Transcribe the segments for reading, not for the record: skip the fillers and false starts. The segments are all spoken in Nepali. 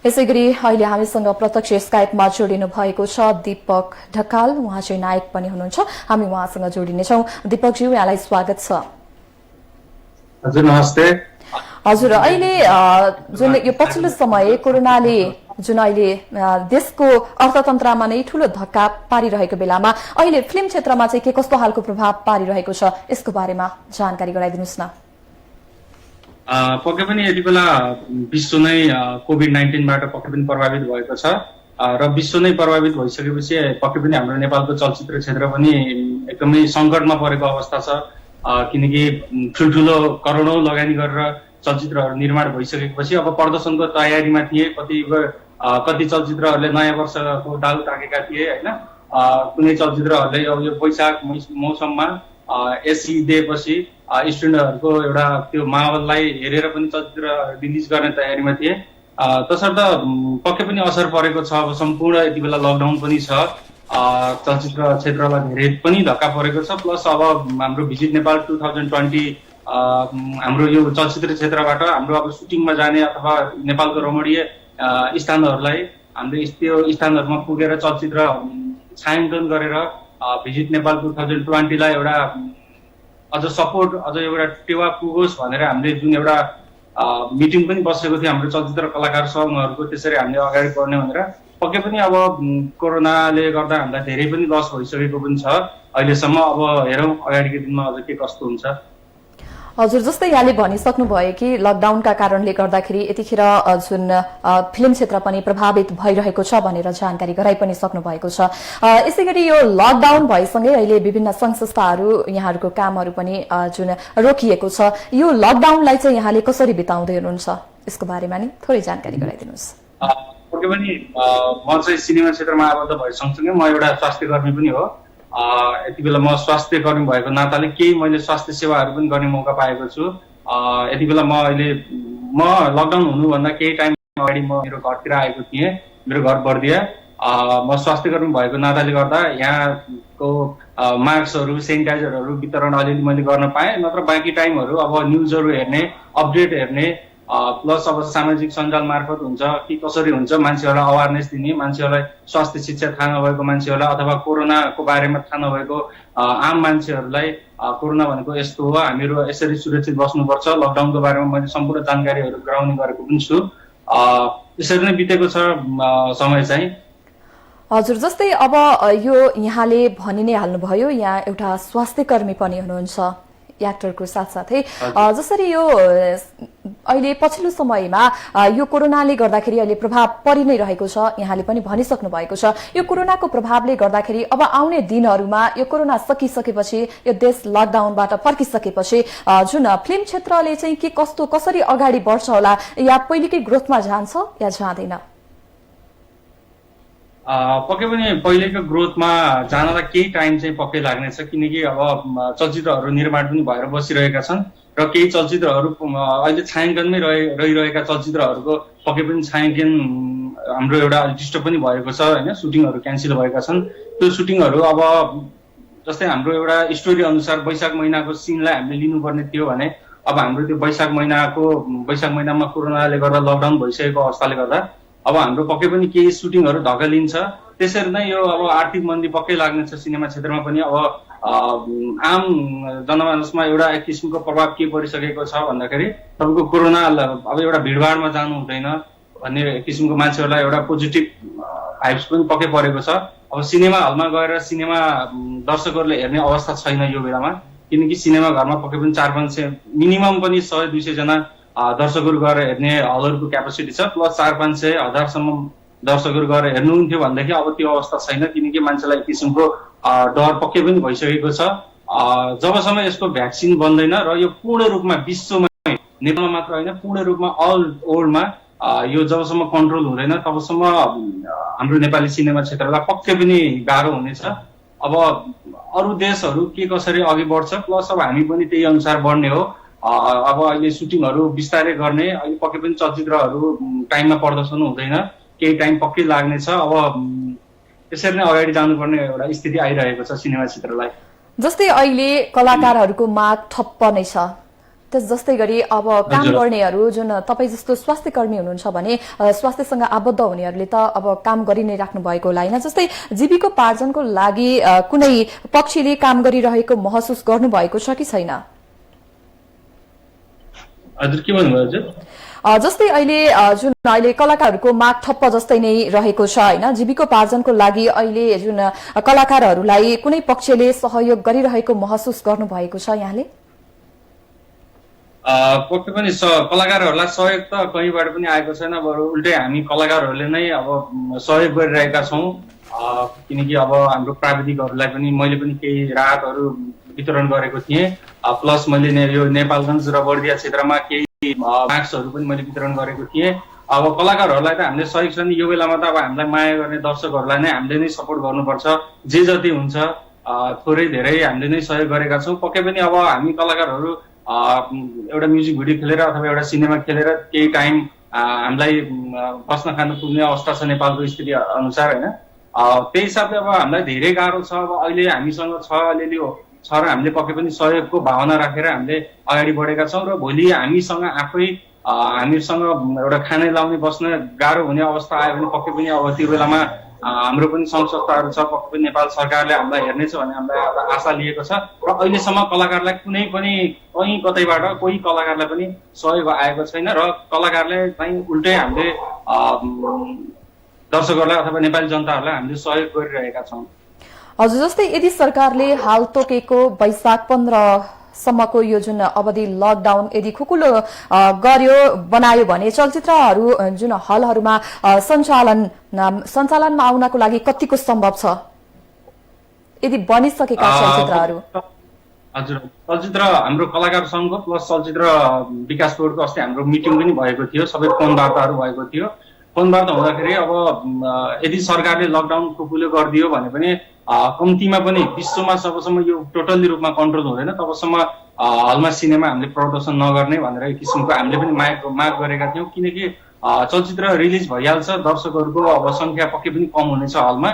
यसैगरी अहिले हामीसँग प्रत्यक्ष स्काइपमा जोडिनु भएको छ दीपक ढकाल। उहाँ चाहिँ नायक पनि हुनुहुन्छ। हामी उहाँसँग जोडिनेछौँ। दीपकज्यू, यहाँलाई स्वागत छ। हजुर नमस्ते। हजुर, अहिले जुन यो पछिल्लो समय कोरोनाले जुन अहिले देशको अर्थतन्त्रमा नै ठूलो धक्का पारिरहेको बेलामा अहिले फिल्म क्षेत्रमा चाहिँ के कस्तो हालको प्रभाव पारिरहेको छ, यसको बारेमा जानकारी गराइदिनुस् न। पक्कै पनि यति बेला विश्व नै कोभिड-19बाट पक्कै पनि प्रभावित भएको छ र विश्व नै प्रभावित भइसकेपछि पक्कै पनि हाम्रो नेपालको चलचित्र क्षेत्र पनि एकदमै सङ्कटमा परेको अवस्था छ। किनकि ठुल्ठुलो करोडौं लगानी गरेर चलचित्रहरू निर्माण भइसकेपछि अब प्रदर्शनको तयारीमा थिए। कति चलचित्रहरूले नयाँ वर्षको दाउ ताकेका थिए होइन। कुनै चलचित्रहरूले अब यो वैशाख मौसममा एसी दिएपछि स्टुडेन्टहरूको एउटा त्यो माहौललाई हेरेर पनि चलचित्र रिलिज गर्ने तयारीमा थिए। तसर्थ पक्कै पनि असर परेको छ। अब सम्पूर्ण यति बेला लकडाउन पनि छ। चलचित्र क्षेत्रलाई धेरै पनि धक्का परेको छ। प्लस अब हाम्रो भिजिट नेपाल 2020 हाम्रो यो चलचित्र क्षेत्रबाट हाम्रो अब सुटिङमा जाने अथवा नेपालको रमणीय स्थानहरूलाई हामीले त्यो स्थानहरूमा पुगेर चलचित्र छायाङ्कन गरेर भिजिट नेपाल 2020 लाई एउटा अझ सपोर्ट, अझ एउटा टेवा पुगोस् भनेर हामीले जुन एउटा मिटिङ पनि बसेको थियो हाम्रो चलचित्र कलाकार सङ्घहरूको, त्यसरी हामीले अगाडि बढ्ने भनेर पक्कै पनि अब कोरोनाले गर्दा हामीलाई धेरै पनि लस भइसकेको पनि छ अहिलेसम्म। अब हेरौँ अगाडिको दिनमा अझ के कस्तो हुन्छ। हजुर, जस्तै यहाँले भनिसक्नु भयो कि लकडाउनका कारणले गर्दाखेरि यतिखेर जुन फिल्म क्षेत्र पनि प्रभावित भइरहेको छ भनेर जानकारी गराइ पनि सक्नु भएको छ। यसैगरी यो लकडाउन भएसँगै अहिले विभिन्न संघ संस्थाहरू यहाँहरूको कामहरू पनि जुन रोकिएको छ, यो लकडाउनलाई चाहिँ यहाँले कसरी बिताउँदै हुनुहुन्छ, यसको बारेमा नि थोरै जानकारी गराइदिनुहोस्। पक्कै पनि म चाहिँ सिनेमा क्षेत्रमा आबद्ध भए सँगसँगै म एउटा स्वास्थ्य कर्मी पनि हो। यति बेला म स्वास्थ्य कर्मी भएको नाताले केही मैले स्वास्थ्य सेवाहरू पनि गर्ने मौका पाएको छु। यति बेला म लकडाउन हुनुभन्दा केही टाइम अगाडि म मेरो घरतिर आएको थिएँ, मेरो घर बर्दिया। म स्वास्थ्य कर्मी भएको नाताले गर्दा यहाँको मास्कहरू, सेनिटाइजरहरू वितरण अलिअलि मैले गर्न पाएँ। नत्र बाँकी टाइमहरू अब न्युजहरू हेर्ने, अपडेट हेर्ने, प्लस अब सामाजिक सञ्जाल मार्फत हुन्छ कि कसरी हुन्छ मान्छेहरूलाई अवेरनेस दिने, मान्छेहरूलाई स्वास्थ्य शिक्षा थाहा नभएको मान्छेहरूलाई अथवा कोरोनाको बारेमा थाहा नभएको आम मान्छेहरूलाई कोरोना भनेको यस्तो हो, हामीहरू यसरी सुरक्षित बस्नुपर्छ, लकडाउनको बारेमा मैले सम्पूर्ण जानकारीहरू गराउने गरेको पनि छु। यसरी नै बितेको छ समय चाहिँ। हजुर, जस्तै अब यो यहाँले भनि नै हाल्नुभयो, यहाँ एउटा स्वास्थ्य कर्मी पनि हुनुहुन्छ एक्टरको साथसाथै। जसरी यो अहिले पछिल्लो समयमा यो कोरोनाले गर्दाखेरि अहिले प्रभाव परि नै रहेको छ, यहाँले पनि भनिसक्नु भएको छ। यो कोरोनाको प्रभावले गर्दाखेरि अब आउने दिनहरूमा यो कोरोना सकिसकेपछि, यो देश लकडाउनबाट फर्किसकेपछि जुन फिल्म क्षेत्रले चाहिँ के कस्तो कसरी अगाडि बढ्छ होला, या पहिलेकै ग्रोथमा जान्छ या जाँदैन? पक्कै पनि पहिलेको ग्रोथमा जानलाई केही टाइम चाहिँ पक्कै लाग्नेछ। किनकि अब चलचित्रहरू निर्माण पनि भएर बसिरहेका छन् र केही चलचित्रहरू अहिले छायाङ्कनमै रहिरहेका चलचित्रहरूको पक्कै पनि छायाङ्कन हाम्रो एउटा डिस्टर्ब पनि भएको छ होइन। सुटिङहरू क्यान्सल भएका छन्। त्यो सुटिङहरू अब जस्तै हाम्रो एउटा स्टोरी अनुसार वैशाख महिनाको सिनलाई हामीले लिनुपर्ने थियो भने अब हाम्रो त्यो वैशाख महिनामा कोरोनाले गर्दा लकडाउन भइसकेको अवस्थाले गर्दा अब हाम्रो पक्कै पनि केही सुटिङहरू धकलिन्छ। त्यसरी नै यो अब आर्थिक मन्दी पक्कै लाग्नेछ सिनेमा क्षेत्रमा पनि। अब आम जनमानसमा एउटा एक किसिमको प्रभाव के परिसकेको छ भन्दाखेरि तपाईँको कोरोना अब एउटा भिडभाडमा जानु हुँदैन भन्ने किसिमको मान्छेहरूलाई एउटा पोजिटिभ भाइब्स पनि पक्कै परेको छ। अब सिनेमा हलमा गएर सिनेमा दर्शकहरूले हेर्ने अवस्था छैन यो बेलामा। किनकि सिनेमा घरमा पक्कै पनि 400-500 मिनिमम पनि 100-200 जना दर्शकहरू गएर हेर्ने हलहरूको क्यापेसिटी छ। प्लस 400-500-1000सम्म दर्शकहरू गएर हेर्नुहुन्थ्यो भनेदेखि अब त्यो अवस्था छैन। किनकि मान्छेलाई एक किसिमको डर पक्कै पनि भइसकेको छ। जबसम्म यसको भ्याक्सिन बन्दैन र यो पूर्ण रूपमा विश्वमा, नेपालमा मात्र होइन पूर्ण रूपमा अल वर्ल्डमा यो जबसम्म कन्ट्रोल हुँदैन तबसम्म हाम्रो नेपाली सिनेमा क्षेत्रलाई पक्कै पनि गाह्रो हुनेछ। अब अरू देशहरू के कसरी अघि बढ्छ, प्लस अब हामी पनि त्यही अनुसार बढ्ने हो। अब अहिले सुटिङहरू बिस्तारै गर्ने, अहिले पक्कै पनि चलचित्रहरू टाइममा प्रदर्शन हुँदैन, केही टाइम पक्कै लाग्नेछ। अब यसरी नै अगाडि जानुपर्ने एउटा स्थिति आइरहेको छ सिनेमा क्षेत्रलाई। जस्तै अहिले कलाकारहरूको माग ठप्प नै छ, त्यस जस्तै गरी अब काम गर्नेहरू जुन तपाईँ जस्तो स्वास्थ्य कर्मी हुनुहुन्छ भने स्वास्थ्यसँग आबद्ध हुनेहरूले त अब काम गरि नै राख्नु भएको होला होइन, जस्तै जीविकोपार्जनको लागि कुनै पक्षले काम गरिरहेको महसुस गर्नुभएको छ कि छैन? हजुर के भन्नुभयो हजुर? जस्तै अहिले कलाकारहरूको माग ठप्प जस्तै नै रहेको छ होइन, जीविकोपार्जनको लागि अहिले जुन कलाकारहरूलाई कुनै पक्षले सहयोग गरिरहेको महसुस गर्नुभएको छ यहाँले? पक्कै पनि कलाकारहरूलाई सहयोग त कहीँबाट पनि आएको छैन, बरु उल्टै हामी कलाकारहरूले नै अब सहयोग गरिरहेका छौँ। किनकि अब हाम्रो प्राविधिकहरूलाई पनि मैले पनि केही राहतहरू वितरण गरेको थिएँ, प्लस मैले यो नेपालगञ्ज र बर्दिया क्षेत्रमा केही मास्कहरू पनि मैले वितरण गरेको थिएँ। अब कलाकारहरूलाई त हामीले सहयोग छ नि, यो बेलामा त अब हामीलाई माया गर्ने दर्शकहरूलाई नै हामीले नै सपोर्ट गर्नुपर्छ, जे जति हुन्छ थोरै धेरै हामीले नै सहयोग गरेका छौँ। पक्कै पनि अब हामी कलाकारहरू एउटा म्युजिक भिडियो खेलेर अथवा एउटा सिनेमा खेलेर केही टाइम हामीलाई बस्न खान पुग्ने अवस्था छ नेपालको स्थिति अनुसार होइन। त्यही हिसाबले अब हामीलाई धेरै गाह्रो छ। अब अहिले हामीसँग छ अलिअलि छ र हामीले पक्कै पनि सहयोगको भावना राखेर हामीले अगाडि बढेका छौँ र भोलि हामीसँग आफै हामीसँग एउटा खानै लाउने बस्न गाह्रो हुने अवस्था आयो भने पक्कै पनि अब त्यो बेलामा हाम्रो पनि सङ्घ संस्थाहरू छ, पक्कै पनि नेपाल सरकारले हामीलाई हेर्नेछ भन्ने हामीलाई एउटा आशा लिएको छ र अहिलेसम्म कलाकारलाई कुनै पनि कहीँ कतैबाट कोही कलाकारलाई पनि सहयोग आएको छैन र कलाकारले चाहिँ उल्टै हामीले दर्शकहरूलाई अथवा नेपाली जनताहरूलाई हामीले सहयोग गरिरहेका छौँ। हजुर, जस्तै यदि सरकारले हाल तोकेको वैशाख 15 सम्मको यो जुन अवधि लकडाउन यदि खुकुलो बनायो भने चलचित्रहरू जुन हलहरूमा सञ्चालनमा आउनको लागि कतिको सम्भव छ यदि बनिसकेका चलचित्रहरू? हजुर, चलचित्र हाम्रो कलाकार संघको प्लस चलचित्र विकास बोर्डको अस्ति हाम्रो मिटिङ पनि भएको थियो, सबै फोन वार्ताहरू भएको थियो। फोन वार्ता हुँदाखेरि अब यदि सरकारले लकडाउन खुकुलो गरिदियो भने पनि कम्तीमा पनि विश्वमा जबसम्म यो टोटल्ली रूपमा कन्ट्रोल हुँदैन तबसम्म हलमा सिनेमा हामीले प्रदर्शन नगर्ने भनेर एक किसिमको हामीले पनि माग गरेका थियौँ। किनकि चलचित्र रिलिज भइहाल्छ, दर्शकहरूको अब सङ्ख्या पक्कै पनि कम हुनेछ हलमा।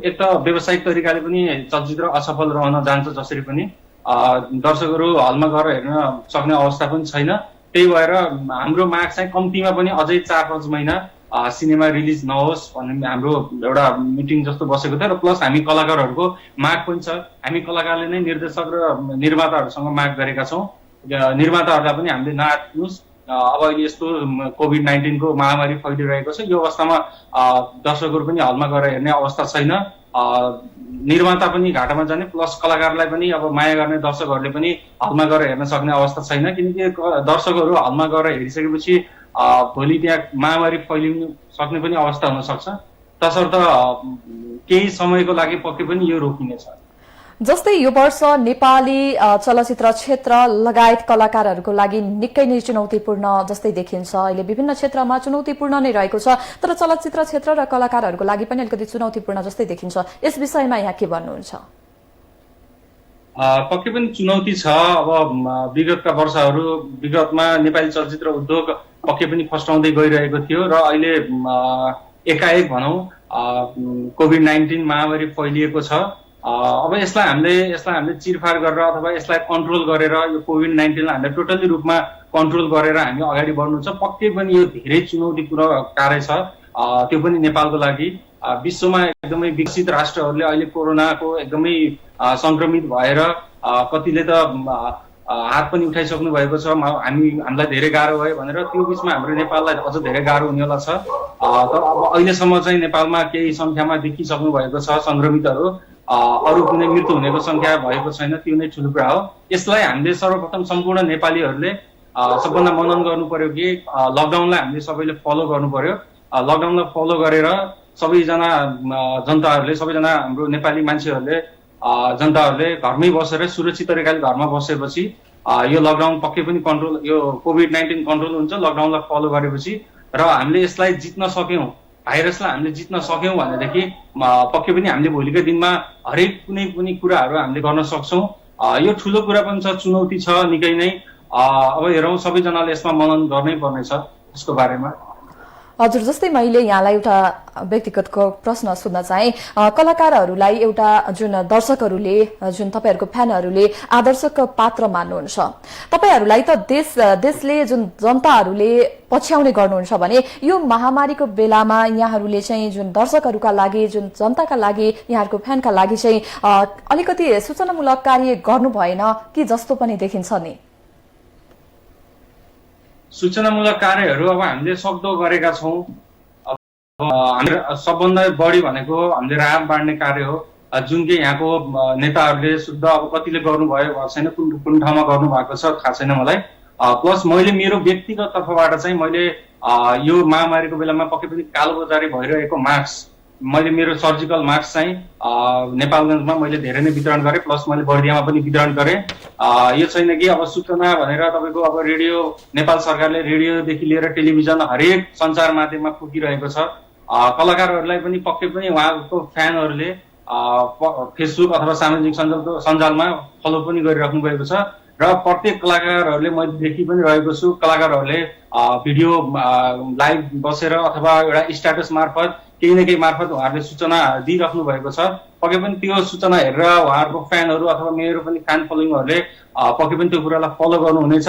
एक त व्यावसायिक तरिकाले पनि चलचित्र असफल रहन जान्छ, जसरी पनि दर्शकहरू हलमा गएर हेर्न सक्ने अवस्था पनि छैन। त्यही भएर हाम्रो माग चाहिँ कम्तीमा पनि अझै 4-5 महिना सिनेमा रिलिज नहोस् भन्ने हाम्रो एउटा मिटिङ जस्तो बसेको थियो र प्लस हामी कलाकारहरूको माग पनि छ। हामी कलाकारले नै निर्देशक र निर्माताहरूसँग माग गरेका छौँ, निर्माताहरूलाई पनि हामीले नआत्नुहोस्, अब अहिले यस्तो कोभिड-19 को महामारी फैलिरहेको छ, यो अवस्थामा दर्शकहरू पनि हलमा गएर हेर्ने अवस्था छैन, निर्माता पनि घाटामा जाने प्लस कलाकारलाई पनि अब माया गर्ने दर्शकहरूले पनि हलमा गएर हेर्न सक्ने अवस्था छैन। किनकि दर्शकहरू हलमा गएर हेरिसकेपछि भोलि त्यहाँ महामारी फैलिन सक्ने पनि अवस्था हुन सक्छ, तसर्थ केही समयको लागि पक्कै पनि यो रोकिनेछ। जस्तै यो वर्ष नेपाली चलचित्र क्षेत्र लगायत कलाकारहरूको लागि निकै नै चुनौतीपूर्ण जस्तै देखिन्छ। अहिले विभिन्न क्षेत्रमा चुनौतीपूर्ण नै रहेको छ, तर चलचित्र क्षेत्र र कलाकारहरूको लागि पनि अलिकति चुनौतीपूर्ण जस्तै देखिन्छ। यस विषयमा यहाँ के भन्नुहुन्छ? पक्कै पनि चुनौती छ। अब विगतका विगतमा नेपाली चलचित्र उद्योग पक्कै पनि फस्टाउँदै गइरहेको थियो र अहिले एकाएक भनौँ कोभिड-19 महामारी फैलिएको छ। अब यसलाई हामीले चिरफार गरेर अथवा यसलाई कन्ट्रोल गरेर यो कोभिड-19 हामीले टोटल्ली रूपमा कन्ट्रोल गरेर हामी अगाडि बढ्नु छ। पक्कै पनि यो धेरै चुनौतीपूर्ण कार्य छ, त्यो पनि नेपालको लागि। विश्वमा एकदमै विकसित राष्ट्रहरूले अहिले कोरोनाको एकदमै संक्रमित भएर कतिले त हात पनि उठाइसक्नु भएको छ, हामीलाई धेरै गाह्रो भयो भनेर। त्यो बिचमा हाम्रो नेपाललाई अझ धेरै गाह्रो हुनेवाला छ। तर अब अहिलेसम्म चाहिँ नेपालमा केही सङ्ख्यामा देखिसक्नु भएको छ संक्रमितहरू, अरू कुनै मृत्यु हुनेको सङ्ख्या भएको छैन, त्यो नै ठुलो कुरा हो। यसलाई हामीले सर्वप्रथम सम्पूर्ण नेपालीहरूले सबभन्दा मनन गर्नु पर्यो कि लकडाउनलाई हामीले सबैले फलो गर्नु पर्यो। लकडाउनलाई फलो गरेर सबैजना जनताहरूले, सबैजना हाम्रो नेपाली मान्छेहरूले, जनताहरूले घरमै बसेर सुरक्षित तरिकाले घरमा बसेपछि यो लकडाउन पक्कै पनि कन्ट्रोल, यो कोभिड-19 कन्ट्रोल हुन्छ लकडाउनलाई फलो गरेपछि। र हामीले यसलाई जित्न सक्यौँ, भाइरसलाई हामीले जित्न सक्यौँ भनेदेखि पक्कै पनि हामीले भोलिको दिनमा हरेक कुनै पनि कुराहरू हामीले गर्न सक्छौँ। यो ठुलो कुरा पनि छ, चुनौती छ निकै नै। अब हेरौँ, सबैजनाले यसमा मनन गर्नै पर्नेछ यसको बारेमा। हजुर, जस्तै मैले यहाँलाई एउटा व्यक्तिगत प्रश्न सोध्न चाहे, कलाकारहरूलाई एउटा जुन दर्शकहरूले, जुन तपाईहरूको फ्यानहरूले आदर्शक पात्र मान्नुहुन्छ, तपाईहरूलाई त देशले जुन जनताहरूले पछ्याउने गर्नुहुन्छ भने यो महामारीको बेलामा यहाँहरूले चाहिँ जुन दर्शकहरूका लागि, जुन जनताका लागि, यहाँहरूको फ्यानका लागि चाहिँ अलिकति सूचनामूलक कार्य गर्नु भएन कि जस्तो पनि देखिन्छ नि? सूचनामूलक कार्यहरू अब हामीले सक्दो गरेका छौँ। अब हाम्रो सबभन्दा बढी भनेको हामीले राहत बाँड्ने कार्य हो, जुन कि यहाँको नेताहरूले शुद्ध अब कतिले गर्नुभयो भएको छैन, कुन ठाउँमा गर्नुभएको छ थाहा छैन मलाई। प्लस मैले मेरो व्यक्तिगत तर्फबाट चाहिँ मैले यो महामारीको बेलामा पक्कै पनि कालोबजारी भइरहेको मास्क, मैले मेरो सर्जिकल मास्क चाहिँ नेपालगञ्जमा मैले धेरै नै वितरण गरेँ, प्लस मैले बर्दियामा पनि वितरण गरेँ। यो छैन कि अब सूचना भनेर तपाईँको अब रेडियो, नेपाल सरकारले रेडियोदेखि लिएर टेलिभिजन हरेक सञ्चार माध्यममा पुगिरहेको छ। कलाकारहरूलाई पनि पक्कै पनि उहाँको फ्यानहरूले फेसबुक अथवा सामाजिक सञ्जालमा फलो पनि गरिराख्नु भएको छ र प्रत्येक कलाकारहरूले मैले देखि पनि रहेको छु, कलाकारहरूले भिडियो लाइभ बसेर अथवा एउटा स्ट्याटस मार्फत केही न केही मार्फत उहाँहरूले सूचना दिइराख्नु भएको छ। पक्कै पनि त्यो सूचना हेरेर उहाँहरूको फ्यानहरू अथवा मेरो पनि फ्यान फलोइङहरूले पक्कै पनि त्यो कुरालाई फलो गर्नुहुनेछ।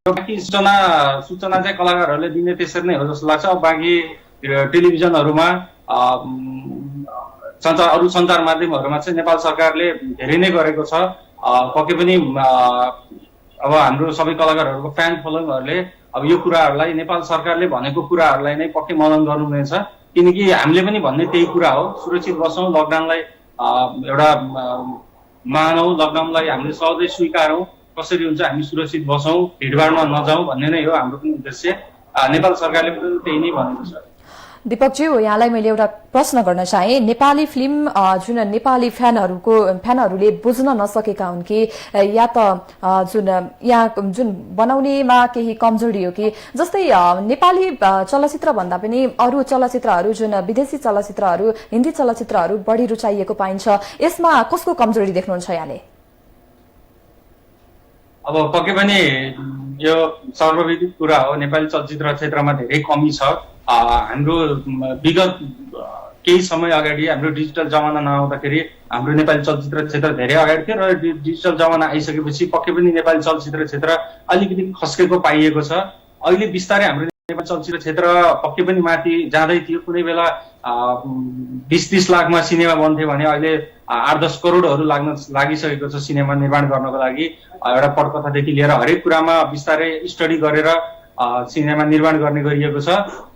बाँकी सूचना चाहिँ कलाकारहरूले दिने त्यसरी नै हो जस्तो लाग्छ। अब बाँकी टेलिभिजनहरूमा अरू सञ्चार माध्यमहरूमा चाहिँ नेपाल सरकारले धेरै नै गरेको छ। पक्कै पनि अब हाम्रो सबै कलाकारहरूको फ्यान फलोइङहरूले अब यो कुराहरूलाई, नेपाल सरकारले भनेको कुराहरूलाई नै पक्कै मनन गर्नुहुनेछ, किनकि हामीले पनि भन्ने त्यही कुरा हो, सुरक्षित बसौँ, लकडाउनलाई एउटा मानौँ, लकडाउनलाई हामीले सहजै स्वीकारौँ, कसरी हुन्छ हामी सुरक्षित बसौँ, भिडभाडमा नजाउँ भन्ने नै हो हाम्रो पनि उद्देश्य। नेपाल सरकारले पनि त्यही नै भनेको छ। दीपकजी, यहाँलाई मैले एउटा प्रश्न गर्न चाहे, नेपाली फिल्म जुन नेपाली फ्यानहरूले बुझ्न नसकेका हुन् कि या त जुन बनाउनेमा केही कमजोरी हो कि, जस्तै नेपाली चलचित्र भन्दा पनि अरू चलचित्रहरू, जुन विदेशी चलचित्रहरू, हिन्दी चलचित्रहरू बढी रुचाइएको पाइन्छ, यसमा कसको कमजोरी देख्नुहुन्छ यहाँले? अब पक्कै पनि यो सर्वविदित कुरा हो, नेपाली चलचित्र क्षेत्रमा धेरै कमी छ। हाम्रो विगत केही समय अगाडि हाम्रो डिजिटल जमाना नआउँदाखेरि हाम्रो नेपाली चलचित्र क्षेत्र धेरै अगाडि थियो र डिजिटल जमाना आइसकेपछि पक्कै पनि नेपाली चलचित्र क्षेत्र अलिकति खस्केको पाइएको छ। अहिले बिस्तारै हाम्रो नेपाली चलचित्र क्षेत्र पक्कै पनि माथि जाँदै थियो। कुनै बेला 20-30 लाखमा सिनेमा बन्थ्यो भने अहिले 8-10 करोडहरू लागिसकेको छ सिनेमा निर्माण गर्नको लागि। एउटा पटकथादेखि लिएर हरेक कुरामा बिस्तारै स्टडी गरेर सिनेमा निर्माण गर्ने गरिएको छ।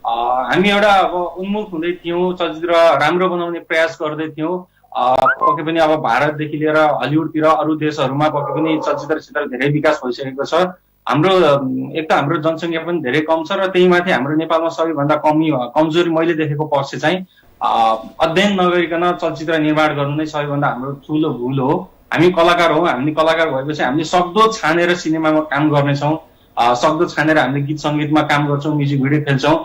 हामी एउटा अब उन्मुख हुँदै थियौँ, चलचित्र राम्रो बनाउने प्रयास गर्दै थियौँ। पक्कै पनि अब भारतदेखि लिएर हलिउडतिर अरू देशहरूमा पक्कै पनि चलचित्र क्षेत्र धेरै विकास भइसकेको छ। एक त हाम्रो जनसङ्ख्या पनि धेरै कम छ र त्यही माथि हाम्रो नेपालमा सबैभन्दा कमजोरी मैले देखेको पक्ष चाहिँ अध्ययन नगरिकन चलचित्र निर्माण गर्नु नै सबैभन्दा हाम्रो ठुलो भुल हो। हामी कलाकार हौँ, हामी कलाकार भएपछि हामीले सक्दो छानेर सिनेमामा काम गर्नेछौँ, सक्दो छानेर हामीले गीत सङ्गीतमा काम गर्छौँ, म्युजिक भिडियो खेल्छौँ।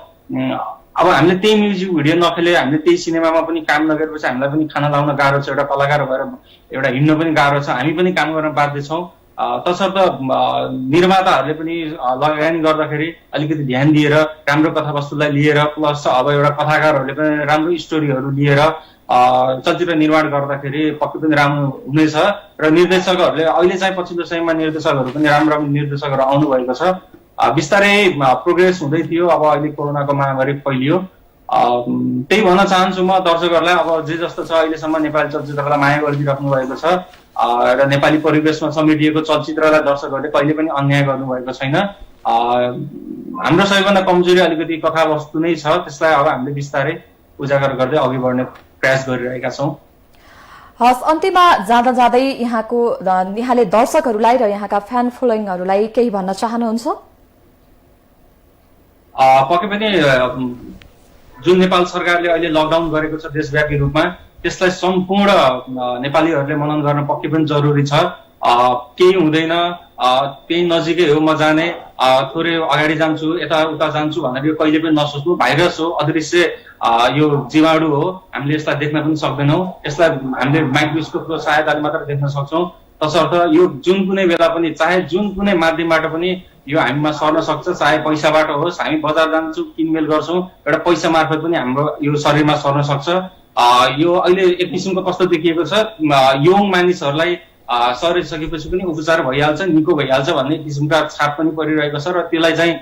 अब हामीले त्यही म्युजिक भिडियो नखेले, हामीले त्यही सिनेमामा पनि काम नगरेपछि हामीलाई पनि खाना लाउन गाह्रो छ, एउटा कलाकार भएर एउटा हिँड्न पनि गाह्रो छ। हामी पनि काम गर्न बाध्य छौँ। तसर्थ निर्माताहरूले पनि लगानी गर्दाखेरि अलिकति ध्यान दिएर राम्रो कथावस्तुलाई लिएर, प्लस अब एउटा कथाकारहरूले पनि राम्रो स्टोरीहरू लिएर चलचित्र निर्माण गर्दाखेरि पक्कै पनि राम्रो हुनेछ। र निर्देशकहरूले अहिले चाहिँ पछिल्लो समयमा निर्देशकहरू पनि राम्रो निर्देशकहरू आउनु भएको छ। बिस्तारै प्रोग्रेस हुँदै थियो। अब अहिले कोरोनाको महामारी फैलियो। त्यही भन्न चाहन्छु म दर्शकहरूलाई, अब जे जस्तो छ अहिलेसम्म नेपाली चलचित्रलाई माया गरिदिइराख्नु भएको छ र नेपाली परिवेशमा समेटिएको चलचित्रलाई दर्शकहरूले कहिले पनि अन्याय गर्नुभएको छैन। हाम्रो सबैभन्दा कमजोरी अलिकति कथावस्तु नै छ, त्यसलाई अब हामीले बिस्तारै उजागर गर्दै अघि बढ्ने प्रयास गरिरहेका छौँ। हस्, अन्त्यमा जाँदै यहाँले दर्शकहरूलाई र यहाँका फ्यान फलोइङहरूलाई केही भन्न चाहनुहुन्छ? पक्कै पनि जुन नेपाल सरकारले अहिले लकडाउन गरेको छ देशव्यापी रूपमा, त्यसलाई सम्पूर्ण नेपालीहरूले मनन गर्न पक्कै पनि जरुरी छ। केही हुँदैन, त्यही नजिकै हो म जाने, थोरै अगाडि जान्छु, यताउता जान्छु भनेर यो कहिले पनि नसोच्नु। भाइरस हो, अदृश्य यो जीवाणु हो, हामीले यसलाई देख्न पनि सक्दैनौँ। यसलाई हामीले माइक्रोस्कोपको सहायताले मात्र देख्न सक्छौँ। तसर्थ यो जुन कुनै बेला पनि, चाहे जुन कुनै माध्यमबाट पनि यो हामीमा सर्न सक्छ, चाहे पैसाबाट होस्, हामी बजार जान्छौँ किनमेल गर्छौँ, एउटा पैसा मार्फत पनि हाम्रो यो शरीरमा सर्न सक्छ। यो अहिले एक किसिमको कस्तो देखिएको छ, यङ मानिसहरूलाई सरिसकेपछि पनि उपचार भइहाल्छ, निको भइहाल्छ भन्ने किसिमका छाप पनि परिरहेको छ। र त्यसलाई चाहिँ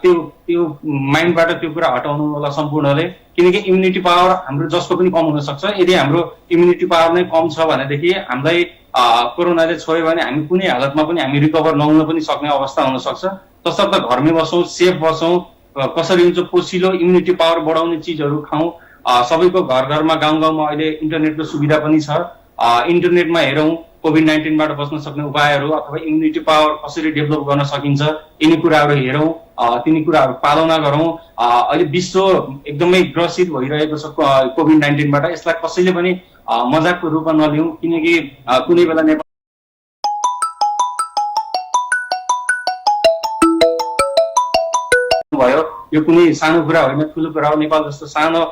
त्यो माइन्डबाट त्यो कुरा हटाउनु होला सम्पूर्णले, किनकि इम्युनिटी पावर हाम्रो जसको पनि कम हुन सक्छ। यदि हाम्रो इम्युनिटी पावर नै कम छ भनेदेखि हामीलाई कोरोनाले छोयो भने हामी कुनै हालतमा पनि हामी रिकभर नहुन पनि सक्ने अवस्था हुन सक्छ। तसर्थ घरमै बसौँ, सेफ बसौँ, कसरी हुन्छ पोसिलो इम्युनिटी पावर बढाउने चिजहरू खाउँ। सबैको घर घरमा गाउँ गाउँमा अहिले इन्टरनेटको सुविधा पनि छ, इन्टरनेटमा हेरौँ कोभिड-19बाट बच्न सक्ने उपायहरू अथवा इम्युनिटी पावर कसरी डेभलप गर्न सकिन्छ, यिनी कुराहरू हेरौँ, तिनी कुराहरू पालना गरौँ। अहिले विश्व एकदमै ग्रसित भइरहेको छ कोभिड-19बाट। यसलाई कसैले पनि मजाकको रूपमा नलिउँ, किनकि कुनै बेला नेपाल भयो, यो कुनै सानो कुरा होइन, ठुलो कुरा हो। नेपाल जस्तो सानो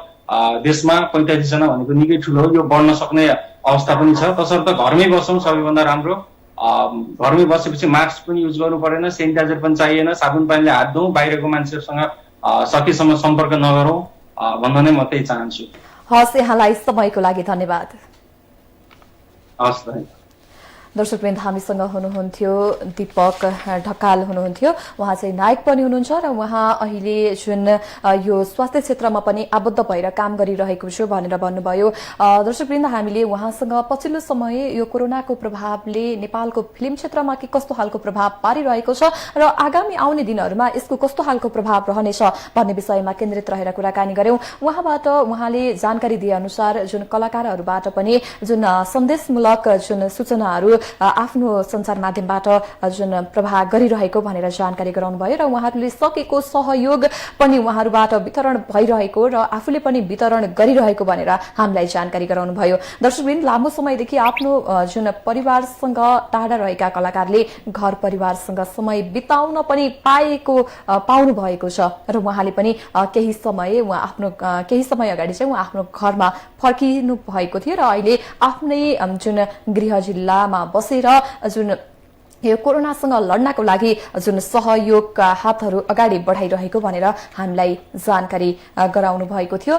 देशमा 45 जना भनेको निकै ठुलो हो, यो बढ्न सक्ने अवस्था पनि छ। तसर्थ घरमै बसौँ सबैभन्दा राम्रो। घरमै बसेपछि मास्क पनि युज गर्नु परेन, सेनिटाइजर पनि चाहिएन, साबुन पानीले हात धौँ, बाहिरको मान्छेहरूसँग सकेसम्म सम्पर्क नगरौँ भन्न नै म त्यही चाहन्छु। हस्, यहाँलाई समयको लागि धन्यवाद। हस्, धन्यवाद। दर्शकवृन्द, हामीसँग हुनुहुन्थ्यो दीपक ढकाल हुनुहुन्थ्यो। उहाँ चाहिँ नायक पनि हुनुहुन्छ र उहाँ अहिले जुन यो स्वास्थ्य क्षेत्रमा पनि आबद्ध भएर काम गरिरहेको छु भनेर भन्नुभयो। दर्शकवृन्द, हामीले उहाँसँग पछिल्लो समय यो कोरोनाको प्रभावले नेपालको फिल्म क्षेत्रमा के कस्तो खालको प्रभाव पारिरहेको छ र आगामी आउने दिनहरूमा यसको कस्तो खालको प्रभाव रहनेछ भन्ने विषयमा केन्द्रित रहेर कुराकानी गर्यौं। उहाँले जानकारी दिए अनुसार जुन कलाकारहरूबाट पनि जुन सन्देशमूलक जुन सूचनाहरू आफ्नो सञ्चार माध्यमबाट जुन प्रभाव गरिरहेको भनेर जानकारी गराउनुभयो र उहाँहरूले सकेको सहयोग पनि उहाँहरूबाट वितरण भइरहेको र आफूले पनि वितरण गरिरहेको भनेर हामीलाई जानकारी गराउनुभयो। दर्शकवृन्द, लामो समयदेखि आफ्नो जुन परिवारसँग टाढा रहेका कलाकारले घर परिवारसँग समय बिताउन पनि पाउनु भएको छ र उहाँले पनि केही समय अगाडि चाहिँ उहाँ आफ्नो घरमा फर्किनु भएको थियो र अहिले आफ्नै जुन गृह जिल्लामा बसेर जुन यो कोरोनासँग लड्नको लागि जुन सहयोगका हातहरू अगाडि बढाइरहेको भनेर हामीलाई जानकारी गराउनु भएको थियो,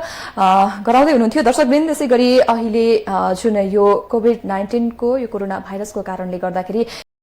गराउँदै हुनुहुन्थ्यो। दर्शकवृन्द, त्यसै गरी अहिले जुन यो कोभिड-19 को यो कोरोना भाइरसको कारणले गर्दाखेरि